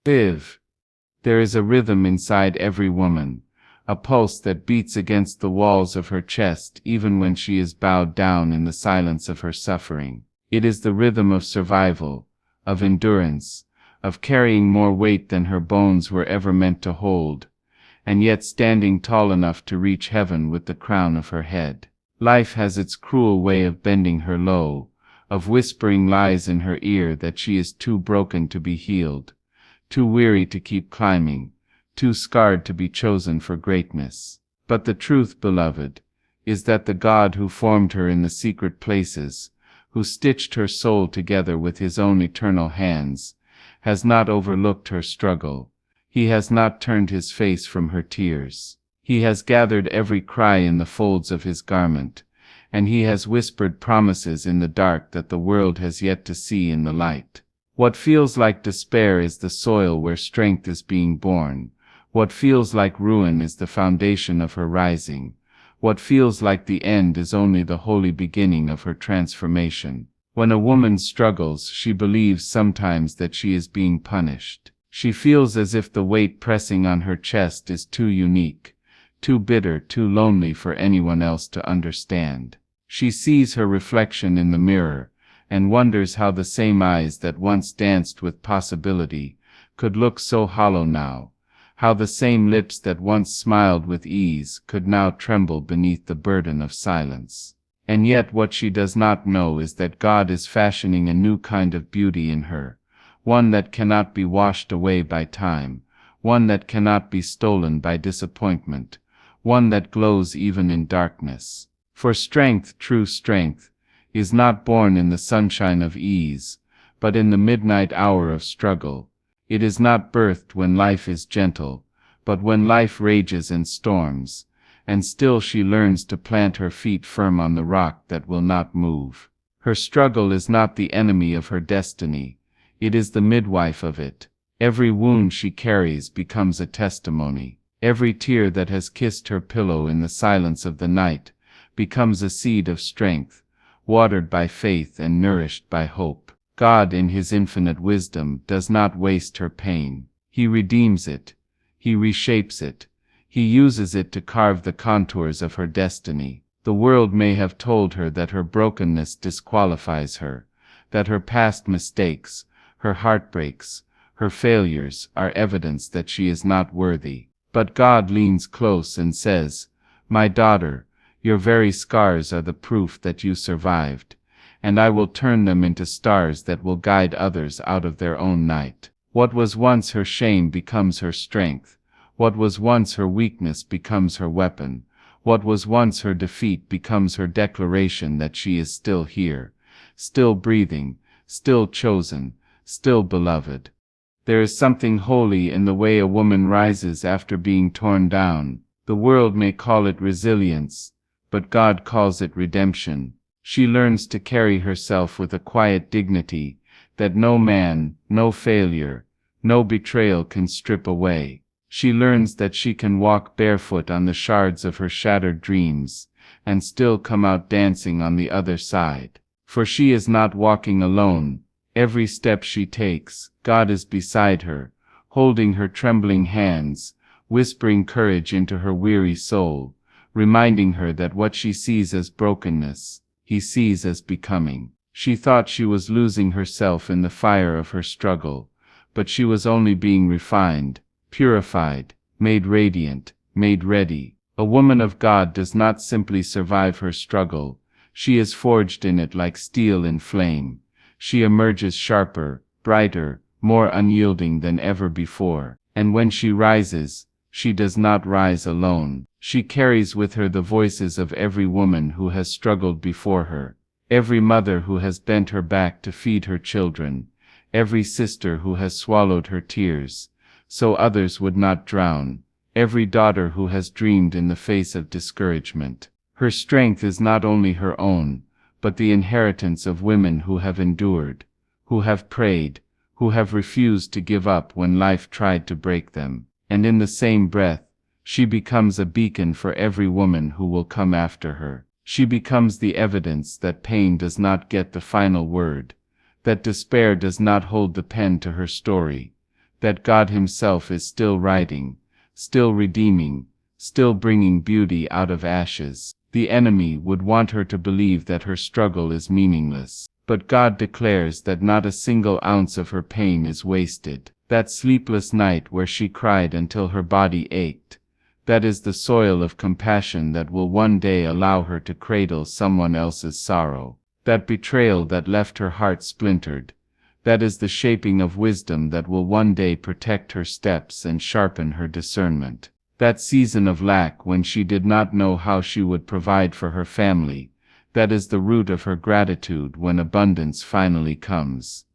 Live. There is a rhythm inside every woman, a pulse that beats against the walls of her chest even when she is bowed down in the silence of her suffering. It is the rhythm of survival, of endurance, of carrying more weight than her bones were ever meant to hold, and yet standing tall enough to reach heaven with the crown of her head. Life has its cruel way of bending her low, of whispering lies in her ear that she is too broken to be healed, too weary to keep climbing, too scarred to be chosen for greatness. But the truth, beloved, is that the God who formed her in the secret places, who stitched her soul together with his own eternal hands, has not overlooked her struggle. He has not turned his face from her tears. He has gathered every cry in the folds of his garment, and he has whispered promises in the dark that the world has yet to see in the light. What feels like despair is the soil where strength is being born. What feels like ruin is the foundation of her rising. What feels like the end is only the holy beginning of her transformation. When a woman struggles, she believes sometimes that she is being punished. She feels as if the weight pressing on her chest is too unique, too bitter, too lonely for anyone else to understand. She sees her reflection in the mirror, and wonders how the same eyes that once danced with possibility could look so hollow now, how the same lips that once smiled with ease could now tremble beneath the burden of silence. And yet what she does not know is that God is fashioning a new kind of beauty in her, one that cannot be washed away by time, one that cannot be stolen by disappointment, one that glows even in darkness. For strength, true strength, is not born in the sunshine of ease, but in the midnight hour of struggle. It is not birthed when life is gentle, but when life rages in storms, and still she learns to plant her feet firm on the rock that will not move. Her struggle is not the enemy of her destiny, it is the midwife of it. Every wound she carries becomes a testimony. Every tear that has kissed her pillow in the silence of the night becomes a seed of strength, watered by faith and nourished by hope. God in his infinite wisdom does not waste her pain. He redeems it. He reshapes it. He uses it to carve the contours of her destiny. The world may have told her that her brokenness disqualifies her, that her past mistakes, her heartbreaks, her failures are evidence that she is not worthy. But God leans close and says, "My daughter, your very scars are the proof that you survived, and I will turn them into stars that will guide others out of their own night." What was once her shame becomes her strength. What was once her weakness becomes her weapon. What was once her defeat becomes her declaration that she is still here, still breathing, still chosen, still beloved. There is something holy in the way a woman rises after being torn down. The world may call it resilience, but God calls it redemption. She learns to carry herself with a quiet dignity that no man, no failure, no betrayal can strip away. She learns that she can walk barefoot on the shards of her shattered dreams, and still come out dancing on the other side. For she is not walking alone. Every step she takes, God is beside her, holding her trembling hands, whispering courage into her weary soul, reminding her that what she sees as brokenness, he sees as becoming. She thought she was losing herself in the fire of her struggle, but she was only being refined, purified, made radiant, made ready. A woman of God does not simply survive her struggle, she is forged in it like steel in flame. She emerges sharper, brighter, more unyielding than ever before. And when she rises, she does not rise alone. She carries with her the voices of every woman who has struggled before her, every mother who has bent her back to feed her children, every sister who has swallowed her tears so others would not drown, every daughter who has dreamed in the face of discouragement. Her strength is not only her own, but the inheritance of women who have endured, who have prayed, who have refused to give up when life tried to break them. And in the same breath, she becomes a beacon for every woman who will come after her. She becomes the evidence that pain does not get the final word, that despair does not hold the pen to her story, that God Himself is still writing, still redeeming, still bringing beauty out of ashes. The enemy would want her to believe that her struggle is meaningless. But God declares that not a single ounce of her pain is wasted. That sleepless night where she cried until her body ached, that is the soil of compassion that will one day allow her to cradle someone else's sorrow. That betrayal that left her heart splintered, that is the shaping of wisdom that will one day protect her steps and sharpen her discernment. That season of lack when she did not know how she would provide for her family, that is the root of her gratitude when abundance finally comes.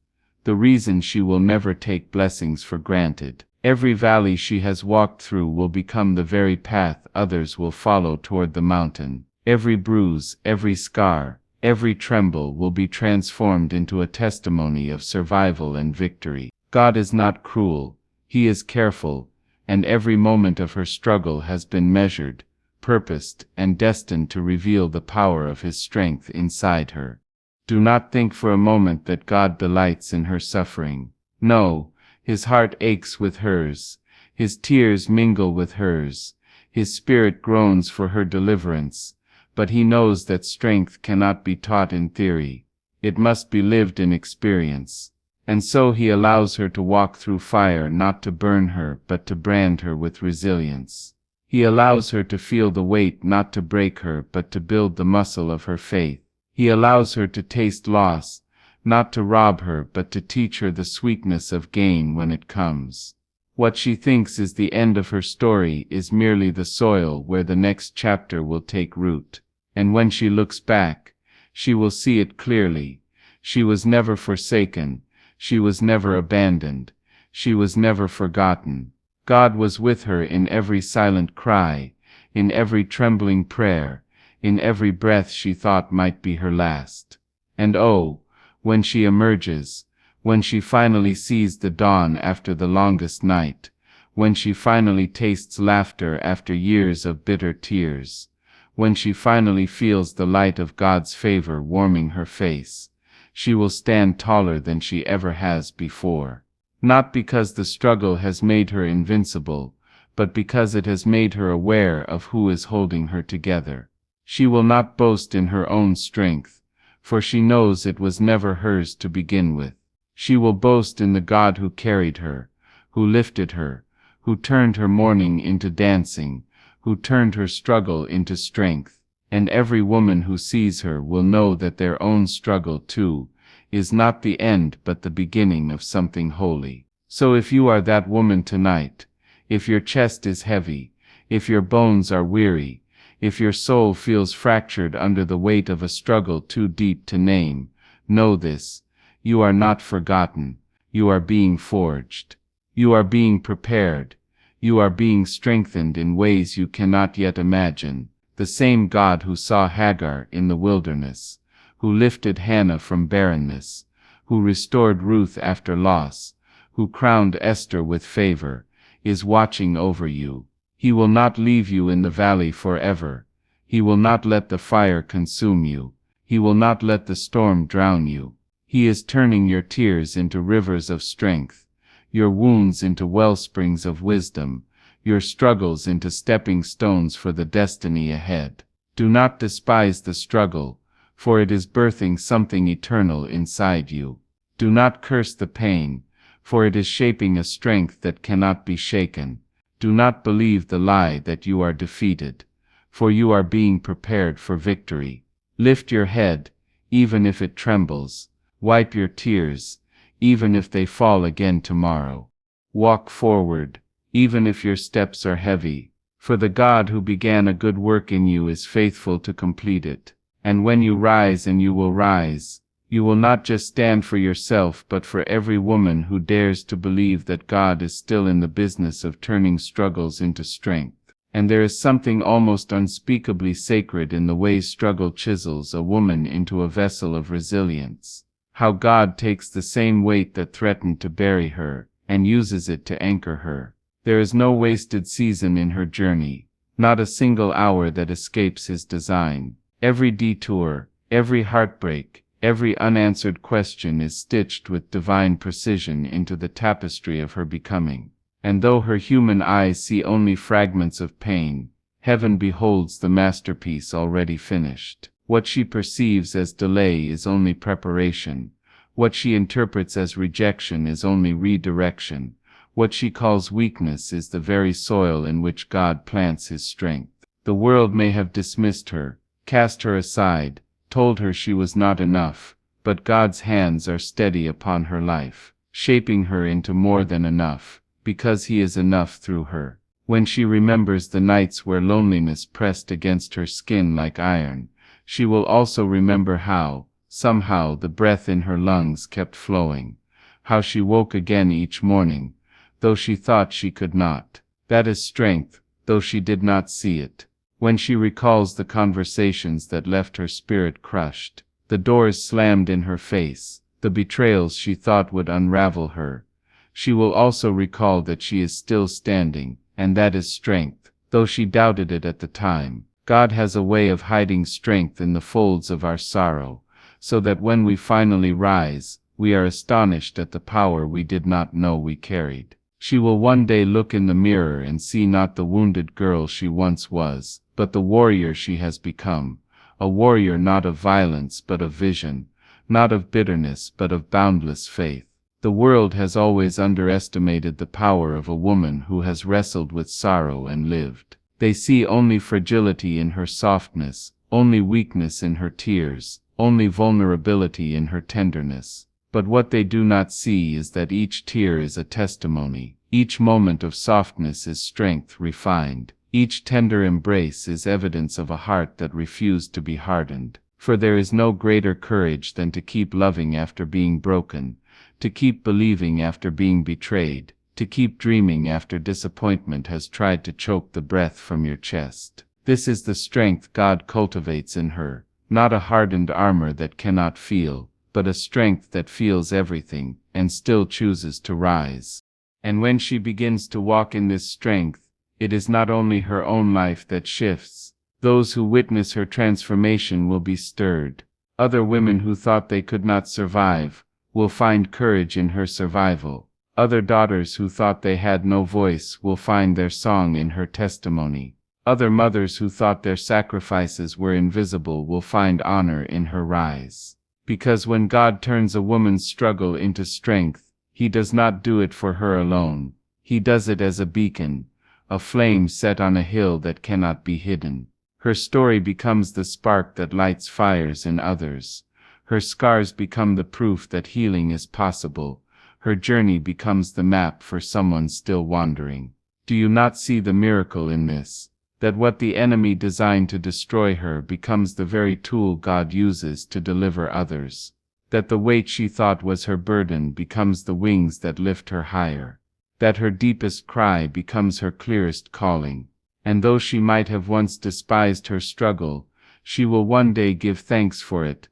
The reason she will never take blessings for granted. Every valley she has walked through will become the very path others will follow toward the mountain. Every bruise, every scar, every tremble will be transformed into a testimony of survival and victory. God is not cruel, He is careful, and every moment of her struggle has been measured, purposed, and destined to reveal the power of His strength inside her. Do not think for a moment that God delights in her suffering. No, His heart aches with hers, His tears mingle with hers, His spirit groans for her deliverance, but He knows that strength cannot be taught in theory. It must be lived in experience. And so He allows her to walk through fire not to burn her but to brand her with resilience. He allows her to feel the weight not to break her but to build the muscle of her faith. He allows her to taste loss, not to rob her but to teach her the sweetness of gain when it comes. What she thinks is the end of her story is merely the soil where the next chapter will take root. And when she looks back, she will see it clearly. She was never forsaken, she was never abandoned, she was never forgotten. God was with her in every silent cry, in every trembling prayer, in every breath she thought might be her last. And oh, when she emerges, when she finally sees the dawn after the longest night, when she finally tastes laughter after years of bitter tears, when she finally feels the light of God's favor warming her face, she will stand taller than she ever has before. Not because the struggle has made her invincible, but because it has made her aware of who is holding her together. She will not boast in her own strength, for she knows it was never hers to begin with. She will boast in the God who carried her, who lifted her, who turned her mourning into dancing, who turned her struggle into strength. And every woman who sees her will know that their own struggle, too, is not the end but the beginning of something holy. So if you are that woman tonight, if your chest is heavy, if your bones are weary, if your soul feels fractured under the weight of a struggle too deep to name, know this: you are not forgotten, you are being forged. You are being prepared, you are being strengthened in ways you cannot yet imagine. The same God who saw Hagar in the wilderness, who lifted Hannah from barrenness, who restored Ruth after loss, who crowned Esther with favor, is watching over you. He will not leave you in the valley forever. He will not let the fire consume you. He will not let the storm drown you. He is turning your tears into rivers of strength, your wounds into wellsprings of wisdom, your struggles into stepping stones for the destiny ahead. Do not despise the struggle, for it is birthing something eternal inside you. Do not curse the pain, for it is shaping a strength that cannot be shaken. Do not believe the lie that you are defeated, for you are being prepared for victory. Lift your head, even if it trembles. Wipe your tears, even if they fall again tomorrow. Walk forward, even if your steps are heavy, for the God who began a good work in you is faithful to complete it. And when you rise, and you will rise, you will not just stand for yourself but for every woman who dares to believe that God is still in the business of turning struggles into strength. And there is something almost unspeakably sacred in the way struggle chisels a woman into a vessel of resilience. How God takes the same weight that threatened to bury her, and uses it to anchor her. There is no wasted season in her journey, not a single hour that escapes His design. Every detour, every heartbreak, Every unanswered question is stitched with divine precision into the tapestry of her becoming. And though her human eyes see only fragments of pain, heaven beholds the masterpiece already finished. What she perceives as delay is only preparation. What she interprets as rejection is only redirection. What she calls weakness is the very soil in which God plants his strength. The world may have dismissed her, cast her aside, told her she was not enough, but God's hands are steady upon her life, shaping her into more than enough, because he is enough through her. When she remembers the nights where loneliness pressed against her skin like iron, she will also remember how, somehow, the breath in her lungs kept flowing, how she woke again each morning, though she thought she could not. That is strength, though she did not see it. When she recalls the conversations that left her spirit crushed, the doors slammed in her face, the betrayals she thought would unravel her, she will also recall that she is still standing, and that is strength, though she doubted it at the time. God has a way of hiding strength in the folds of our sorrow, so that when we finally rise, we are astonished at the power we did not know we carried. She will one day look in the mirror and see not the wounded girl she once was, but the warrior she has become, a warrior not of violence but of vision, not of bitterness but of boundless faith. The world has always underestimated the power of a woman who has wrestled with sorrow and lived. They see only fragility in her softness, only weakness in her tears, only vulnerability in her tenderness. But what they do not see is that each tear is a testimony, each moment of softness is strength refined, each tender embrace is evidence of a heart that refused to be hardened. For there is no greater courage than to keep loving after being broken, to keep believing after being betrayed, to keep dreaming after disappointment has tried to choke the breath from your chest. This is the strength God cultivates in her, not a hardened armor that cannot feel, but a strength that feels everything, and still chooses to rise. And when she begins to walk in this strength, it is not only her own life that shifts. Those who witness her transformation will be stirred. Other women who thought they could not survive, will find courage in her survival. Other daughters who thought they had no voice will find their song in her testimony. Other mothers who thought their sacrifices were invisible will find honor in her rise. Because when God turns a woman's struggle into strength, he does not do it for her alone. He does it as a beacon, a flame set on a hill that cannot be hidden. Her story becomes the spark that lights fires in others. Her scars become the proof that healing is possible. Her journey becomes the map for someone still wandering. Do you not see the miracle in this? That what the enemy designed to destroy her becomes the very tool God uses to deliver others. That the weight she thought was her burden becomes the wings that lift her higher. That her deepest cry becomes her clearest calling. And though she might have once despised her struggle, she will one day give thanks for it,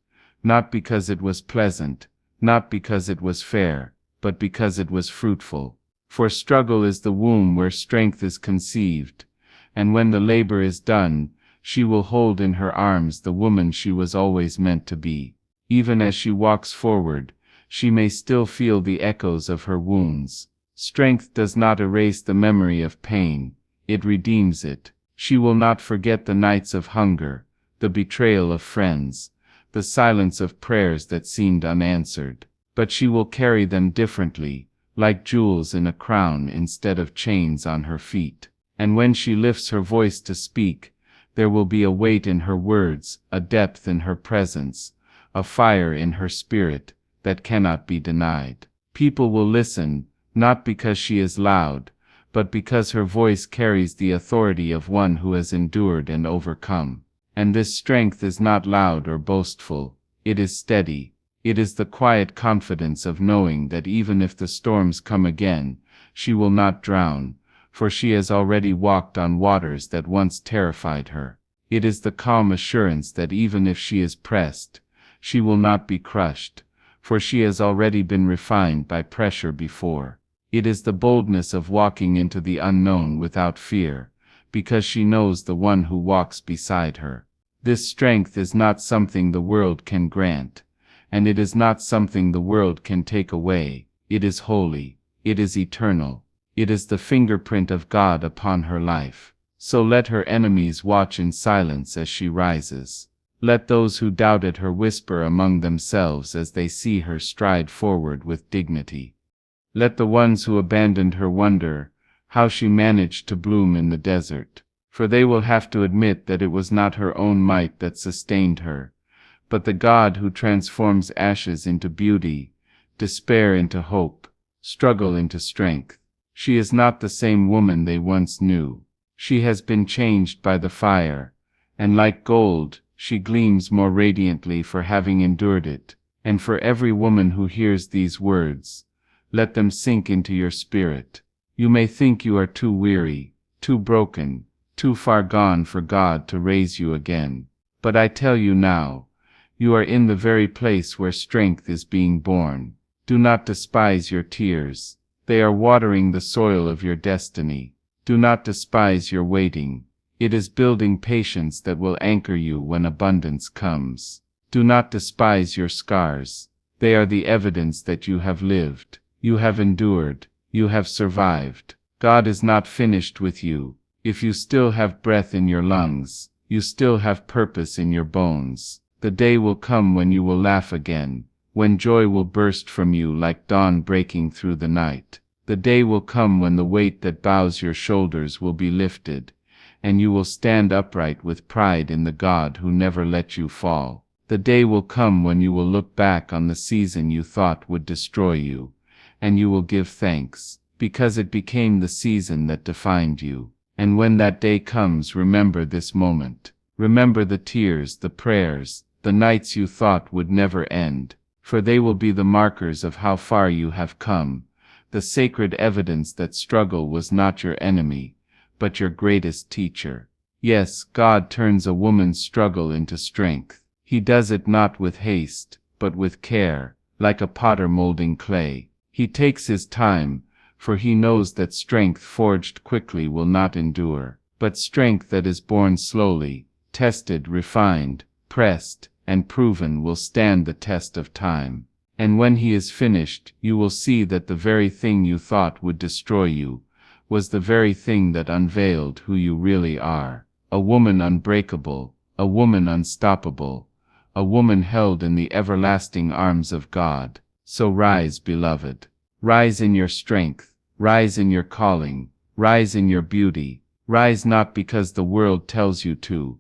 not because it was pleasant, not because it was fair, but because it was fruitful. For struggle is the womb where strength is conceived, and when the labor is done, she will hold in her arms the woman she was always meant to be. Even as she walks forward, she may still feel the echoes of her wounds. Strength does not erase the memory of pain, it redeems it. She will not forget the nights of hunger, the betrayal of friends, the silence of prayers that seemed unanswered. But she will carry them differently, like jewels in a crown instead of chains on her feet. And when she lifts her voice to speak, there will be a weight in her words, a depth in her presence, a fire in her spirit, that cannot be denied. People will listen, not because she is loud, but because her voice carries the authority of one who has endured and overcome. And this strength is not loud or boastful, it is steady. It is the quiet confidence of knowing that even if the storms come again, she will not drown, for she has already walked on waters that once terrified her. It is the calm assurance that even if she is pressed, she will not be crushed, for she has already been refined by pressure before. It is the boldness of walking into the unknown without fear, because she knows the one who walks beside her. This strength is not something the world can grant. and it is not something the world can take away. It is holy. It is eternal. It is the fingerprint of God upon her life. So let her enemies watch in silence as she rises. Let those who doubted her whisper among themselves as they see her stride forward with dignity. Let the ones who abandoned her wonder how she managed to bloom in the desert, for they will have to admit that it was not her own might that sustained her, but the God who transforms ashes into beauty, despair into hope, struggle into strength. She is not the same woman they once knew. She has been changed by the fire, and like gold, she gleams more radiantly for having endured it. And for every woman who hears these words, let them sink into your spirit. You may think you are too weary, too broken, too far gone for God to raise you again. But I tell you now, you are in the very place where strength is being born. Do not despise your tears. They are watering the soil of your destiny. Do not despise your waiting. It is building patience that will anchor you when abundance comes. Do not despise your scars. They are the evidence that you have lived. You have endured. You have survived. God is not finished with you. If you still have breath in your lungs, you still have purpose in your bones. The day will come when you will laugh again, when joy will burst from you like dawn breaking through the night. The day will come when the weight that bows your shoulders will be lifted, and you will stand upright with pride in the God who never let you fall. The day will come when you will look back on the season you thought would destroy you, and you will give thanks, because it became the season that defined you. And when that day comes, remember this moment. Remember the tears, the prayers, the nights you thought would never end, for they will be the markers of how far you have come, the sacred evidence that struggle was not your enemy, but your greatest teacher. Yes, God turns a woman's struggle into strength. He does it not with haste, but with care, like a potter molding clay. He takes his time, for he knows that strength forged quickly will not endure, but strength that is born slowly, tested, refined, pressed, and proven will stand the test of time. And when he is finished, you will see that the very thing you thought would destroy you was the very thing that unveiled who you really are. A woman unbreakable, a woman unstoppable, a woman held in the everlasting arms of God. So rise, beloved. Rise in your strength, rise in your calling, rise in your beauty. Rise not because the world tells you to,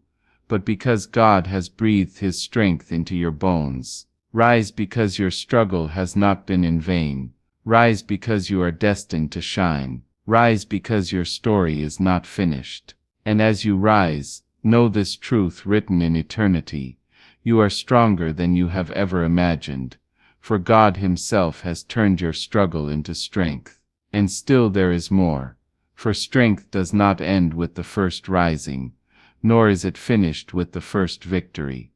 but because God has breathed his strength into your bones. Rise because your struggle has not been in vain. Rise because you are destined to shine. Rise because your story is not finished. And as you rise, know this truth written in eternity. You are stronger than you have ever imagined, for God himself has turned your struggle into strength. And still there is more, for strength does not end with the first rising, nor is it finished with the first victory.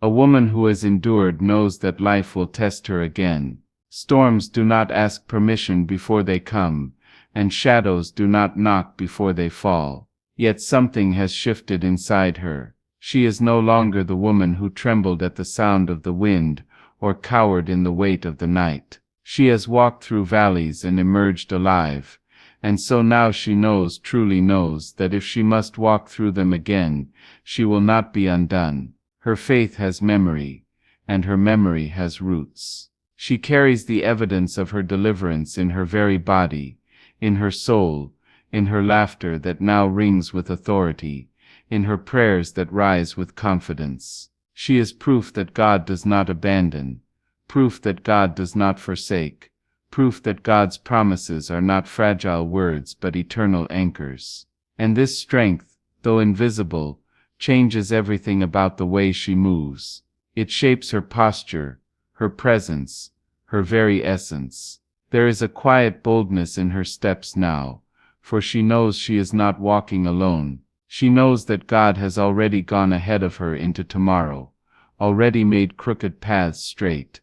A woman who has endured knows that life will test her again. Storms do not ask permission before they come, and shadows do not knock before they fall. Yet something has shifted inside her. She is no longer the woman who trembled at the sound of the wind, or cowered in the weight of the night. She has walked through valleys and emerged alive, and so now she knows, truly knows, that if she must walk through them again, she will not be undone. Her faith has memory, and her memory has roots. She carries the evidence of her deliverance in her very body, in her soul, in her laughter that now rings with authority, in her prayers that rise with confidence. She is proof that God does not abandon, proof that God does not forsake, proof that God's promises are not fragile words but eternal anchors. And this strength, though invisible, changes everything about the way she moves. It shapes her posture, her presence, her very essence. There is a quiet boldness in her steps now, for she knows she is not walking alone. She knows that God has already gone ahead of her into tomorrow, already made crooked paths straight,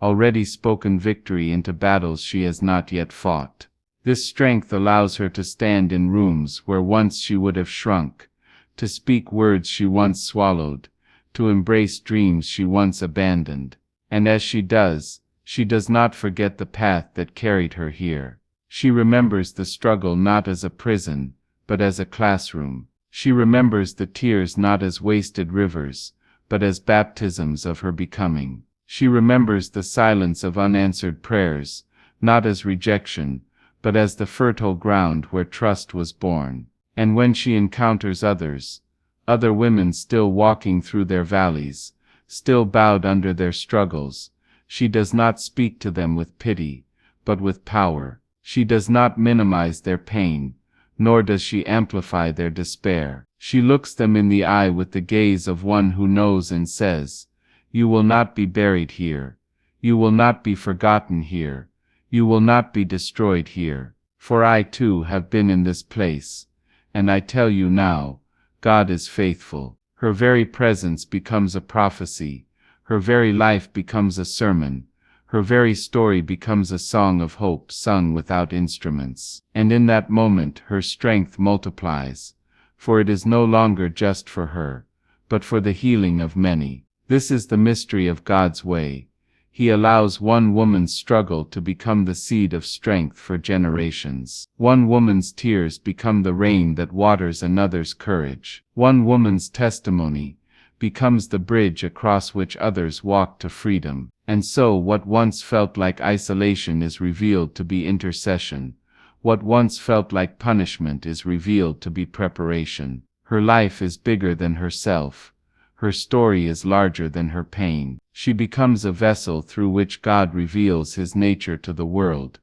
already spoken victory into battles she has not yet fought. This strength allows her to stand in rooms where once she would have shrunk, to speak words she once swallowed, to embrace dreams she once abandoned. And as she does not forget the path that carried her here. She remembers the struggle not as a prison, but as a classroom. She remembers the tears not as wasted rivers, but as baptisms of her becoming. She remembers the silence of unanswered prayers, not as rejection, but as the fertile ground where trust was born. And when she encounters other women still walking through their valleys, still bowed under their struggles, she does not speak to them with pity, but with power. She does not minimize their pain, nor does she amplify their despair. She looks them in the eye with the gaze of one who knows and says, "You will not be buried here. You will not be forgotten here. You will not be destroyed here. For I too have been in this place. And I tell you now, God is faithful." Her very presence becomes a prophecy. Her very life becomes a sermon. Her very story becomes a song of hope sung without instruments. And in that moment her strength multiplies, for it is no longer just for her, but for the healing of many. This is the mystery of God's way. He allows one woman's struggle to become the seed of strength for generations. One woman's tears become the rain that waters another's courage. One woman's testimony becomes the bridge across which others walk to freedom. And so what once felt like isolation is revealed to be intercession. What once felt like punishment is revealed to be preparation. Her life is bigger than herself. Her story is larger than her pain. She becomes a vessel through which God reveals His nature to the world,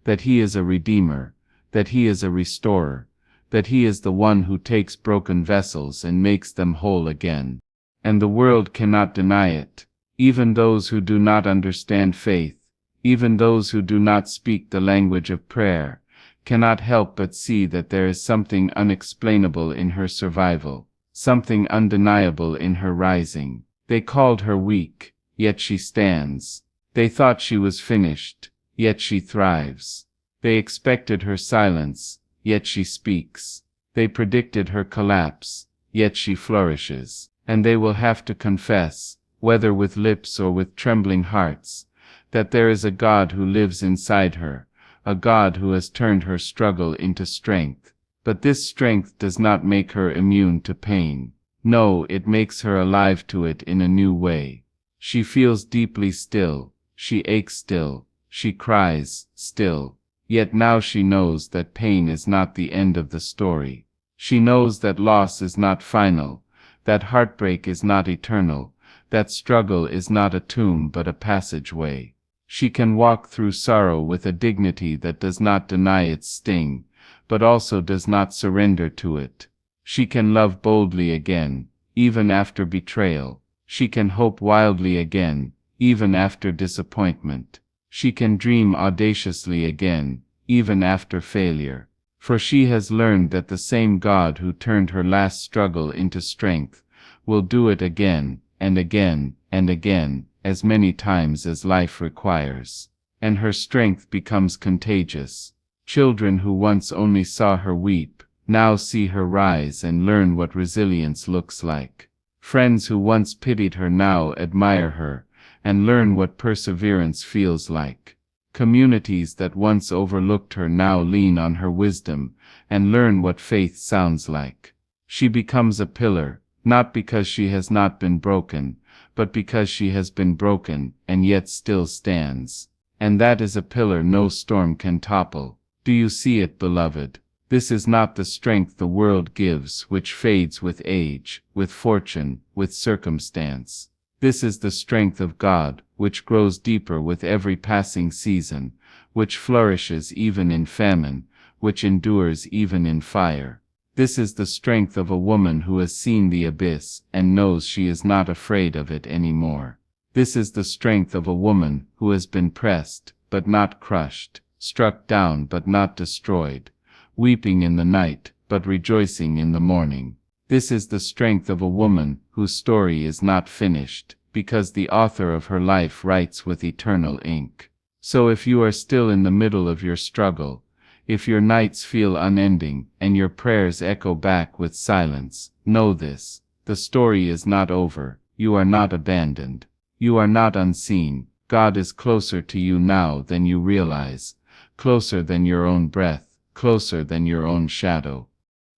that He is a redeemer, that He is a restorer, that He is the one who takes broken vessels and makes them whole again. And the world cannot deny it. Even those who do not understand faith, even those who do not speak the language of prayer, cannot help but see that there is something unexplainable in her survival, something undeniable in her rising. They called her weak, yet she stands. They thought she was finished, yet she thrives. They expected her silence, yet she speaks. They predicted her collapse, yet she flourishes. And they will have to confess, whether with lips or with trembling hearts, that there is a God who lives inside her, a God who has turned her struggle into strength. But this strength does not make her immune to pain. No, it makes her alive to it in a new way. She feels deeply still, she aches still, she cries still. Yet now she knows that pain is not the end of the story. She knows that loss is not final, that heartbreak is not eternal, that struggle is not a tomb but a passageway. She can walk through sorrow with a dignity that does not deny its sting, but also does not surrender to it. She can love boldly again, even after betrayal. She can hope wildly again, even after disappointment. She can dream audaciously again, even after failure. For she has learned that the same God who turned her last struggle into strength will do it again, and again, and again, as many times as life requires. And her strength becomes contagious. Children who once only saw her weep, now see her rise and learn what resilience looks like. Friends who once pitied her now admire her, and learn what perseverance feels like. Communities that once overlooked her now lean on her wisdom, and learn what faith sounds like. She becomes a pillar, not because she has not been broken, but because she has been broken, and yet still stands. And that is a pillar no storm can topple. Do you see it, beloved? This is not the strength the world gives, which fades with age, with fortune, with circumstance. This is the strength of God, which grows deeper with every passing season, which flourishes even in famine, which endures even in fire. This is the strength of a woman who has seen the abyss and knows she is not afraid of it anymore. This is the strength of a woman who has been pressed, but not crushed, struck down but not destroyed, weeping in the night, but rejoicing in the morning. This is the strength of a woman whose story is not finished, because the author of her life writes with eternal ink. So if you are still in the middle of your struggle, if your nights feel unending, and your prayers echo back with silence, know this: the story is not over, you are not abandoned. You are not unseen. God is closer to you now than you realize, closer than your own breath, closer than your own shadow.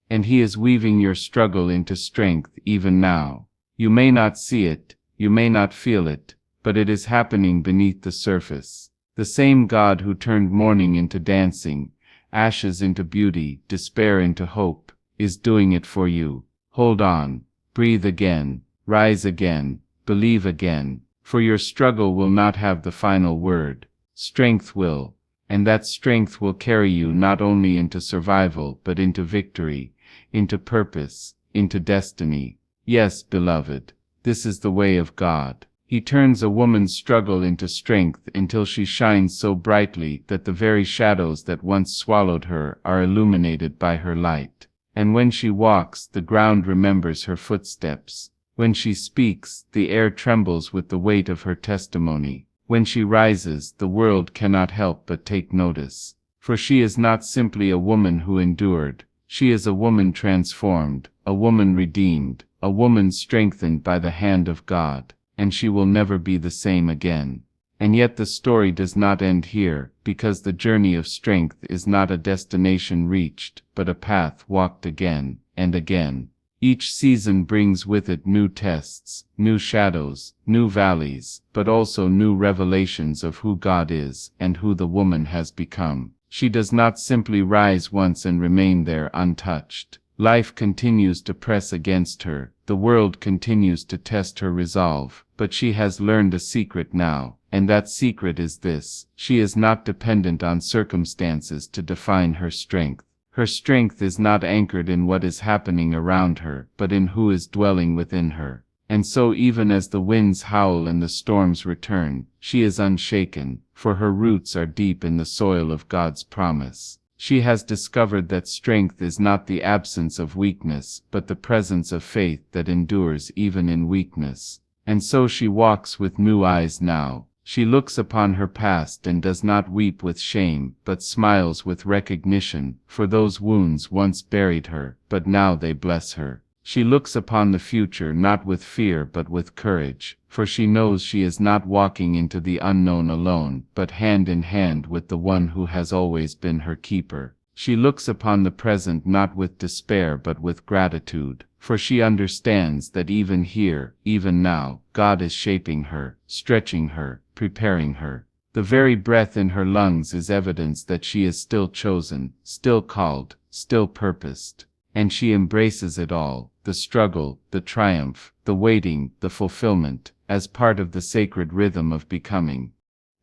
And He is weaving your struggle into strength even now. You may not see it, you may not feel it, but it is happening beneath the surface. The same God who turned mourning into dancing, ashes into beauty, despair into hope, is doing it for you. Hold on, breathe again, rise again, believe again, for your struggle will not have the final word. Strength will, and that strength will carry you not only into survival but into victory, into purpose, into destiny. Yes, beloved, this is the way of God. He turns a woman's struggle into strength until she shines so brightly that the very shadows that once swallowed her are illuminated by her light. And when she walks, the ground remembers her footsteps. When she speaks, the air trembles with the weight of her testimony. When she rises, the world cannot help but take notice. For she is not simply a woman who endured. She is a woman transformed, a woman redeemed, a woman strengthened by the hand of God, and she will never be the same again. And yet the story does not end here, because the journey of strength is not a destination reached, but a path walked again and again. Each season brings with it new tests, new shadows, new valleys, but also new revelations of who God is and who the woman has become. She does not simply rise once and remain there untouched. Life continues to press against her, the world continues to test her resolve, but she has learned a secret now, and that secret is this: she is not dependent on circumstances to define her strength. Her strength is not anchored in what is happening around her, but in who is dwelling within her. And so even as the winds howl and the storms return, she is unshaken, for her roots are deep in the soil of God's promise. She has discovered that strength is not the absence of weakness, but the presence of faith that endures even in weakness. And so she walks with new eyes now. She looks upon her past and does not weep with shame, but smiles with recognition, for those wounds once buried her, but now they bless her. She looks upon the future not with fear but with courage, for she knows she is not walking into the unknown alone, but hand in hand with the one who has always been her keeper. She looks upon the present not with despair but with gratitude, for she understands that even here, even now, God is shaping her, stretching her, preparing her. The very breath in her lungs is evidence that she is still chosen, still called, still purposed. And she embraces it all, the struggle, the triumph, the waiting, the fulfillment, as part of the sacred rhythm of becoming.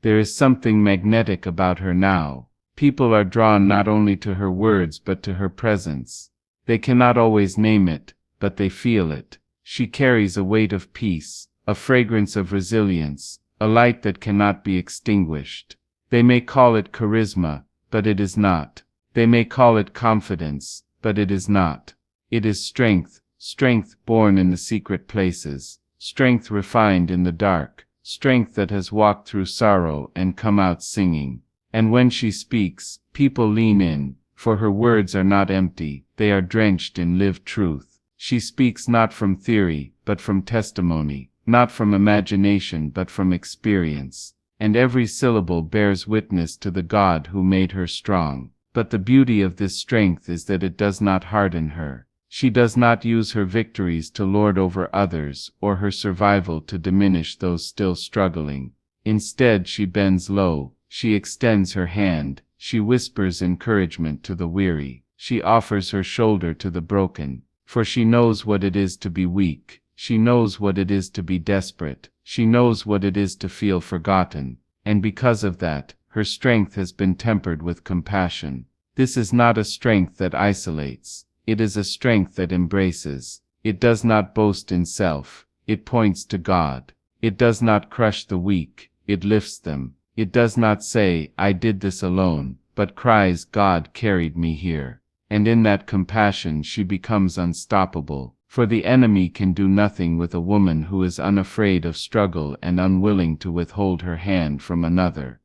There is something magnetic about her now. People are drawn not only to her words but to her presence. They cannot always name it, but they feel it. She carries a weight of peace, a fragrance of resilience, a light that cannot be extinguished. They may call it charisma, but it is not. They may call it confidence, but it is not. It is strength, strength born in the secret places, strength refined in the dark, strength that has walked through sorrow and come out singing. And when she speaks, people lean in, for her words are not empty, they are drenched in lived truth. She speaks not from theory, but from testimony, not from imagination but from experience. And every syllable bears witness to the God who made her strong. But the beauty of this strength is that it does not harden her. She does not use her victories to lord over others, or her survival to diminish those still struggling. Instead, she bends low, she extends her hand, she whispers encouragement to the weary, she offers her shoulder to the broken. For she knows what it is to be weak, she knows what it is to be desperate, she knows what it is to feel forgotten. And because of that, her strength has been tempered with compassion. This is not a strength that isolates. It is a strength that embraces. It does not boast in self. It points to God. It does not crush the weak. It lifts them. It does not say, "I did this alone," but cries, "God carried me here." And in that compassion she becomes unstoppable. For the enemy can do nothing with a woman who is unafraid of struggle and unwilling to withhold her hand from another.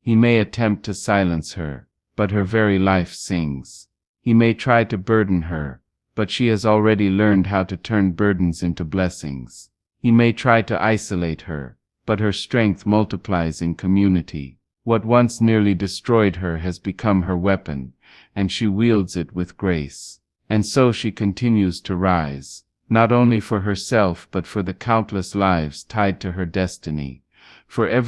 He may attempt to silence her, but her very life sings. He may try to burden her, but she has already learned how to turn burdens into blessings. He may try to isolate her, but her strength multiplies in community. What once nearly destroyed her has become her weapon, and she wields it with grace. And so she continues to rise, not only for herself but for the countless lives tied to her destiny. For every